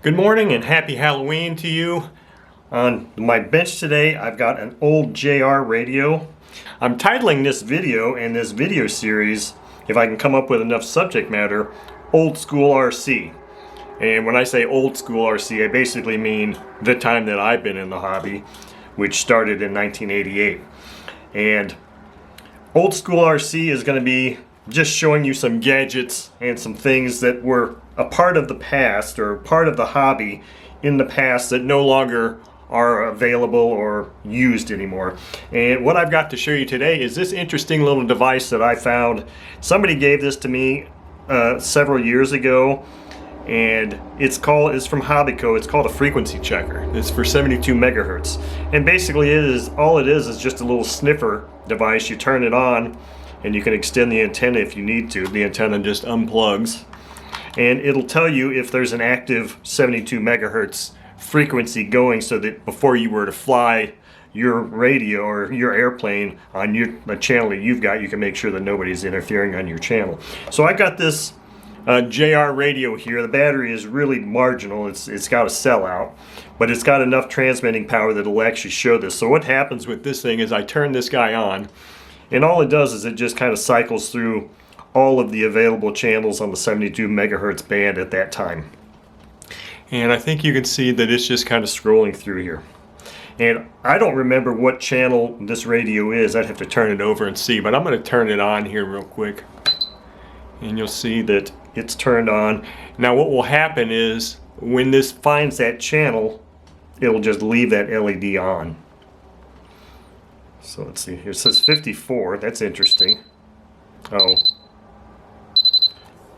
Good morning and happy Halloween to you. On my bench today, I've got an old JR radio. I'm titling this video and this video series, if I can come up with enough subject matter, Old School RC. And when I say old school RC, I basically mean the time that I've been in the hobby, which started in 1988. And Old School RC is going to be just showing you some gadgets and some things that were a part of the past or part of the hobby in the past that no longer are available or used anymore. And what I've got to show you today is this interesting little device that I found. Somebody gave this to me several years ago, and it's from Hobbyco. It's called a frequency checker. It's for 72 megahertz, and basically all it is just a little sniffer device. You turn it on and you can extend the antenna if you need to. The antenna just unplugs and it'll tell you if there's an active 72 megahertz frequency going, so that before you were to fly your radio or your airplane on the channel that you've got, you can make sure that nobody's interfering on your channel. So I got this JR radio here. The battery is really marginal. It's got a sellout, but it's got enough transmitting power that it'll actually show this. So what happens with this thing is I turn this guy on, and all it does is it just kind of cycles through all of the available channels on the 72 megahertz band at that time. And I think you can see that it's just kind of scrolling through here. And I don't remember what channel this radio is. I'd have to turn it over and see, but I'm going to turn it on here real quick. And you'll see that it's turned on. Now what will happen is when this finds that channel, it'll just leave that LED on. So let's see here. It says 54. That's interesting. Oh,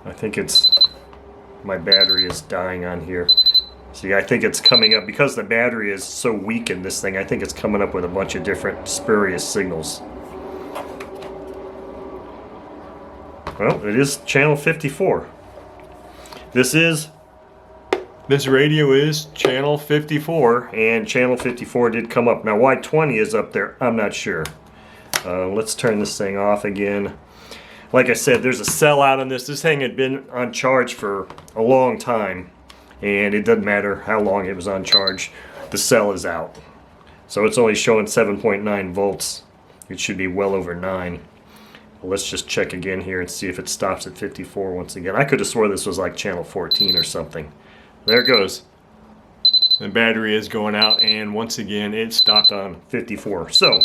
I think my battery is dying on here. See, I think it's coming up because the battery is so weak in this thing. I think it's coming up with a bunch of different spurious signals. Well, it is channel 54. This radio is channel 54, and channel 54 did come up. Now why 20 is up there, I'm not sure. Let's turn this thing off again. Like I said, there's a sellout on this. This thing had been on charge for a long time, and it doesn't matter how long it was on charge, the cell is out. So it's only showing 7.9 volts. It should be well over 9. Well, let's just check again here and see if it stops at 54 once again. I could have swore this was like channel 14 or something. There it goes. The battery is going out, and once again it stopped on 54. So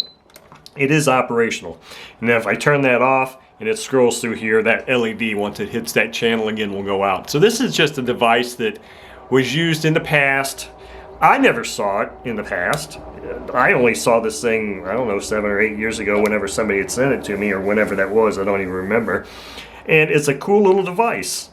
it is operational. And then if I turn that off and it scrolls through here, that LED, once it hits that channel again, will go out. So this is just a device that was used in the past. I never saw it in the past. I only saw this thing, I don't know, 7 or 8 years ago, whenever somebody had sent it to me, or whenever that was, I don't even remember. And it's a cool little device,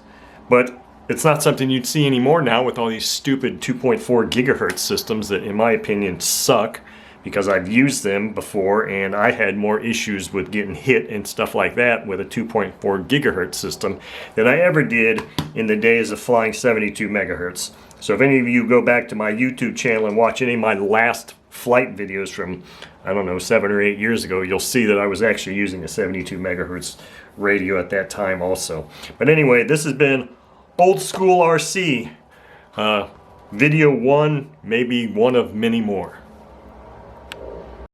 but it's not something you'd see anymore now with all these stupid 2.4 gigahertz systems that, in my opinion, suck, because I've used them before and I had more issues with getting hit and stuff like that with a 2.4 gigahertz system than I ever did in the days of flying 72 megahertz. So if any of you go back to my YouTube channel and watch any of my last flight videos from, I don't know, 7 or 8 years ago, you'll see that I was actually using a 72 megahertz radio at that time also. But anyway, this has been Old School RC, video 1, maybe one of many more.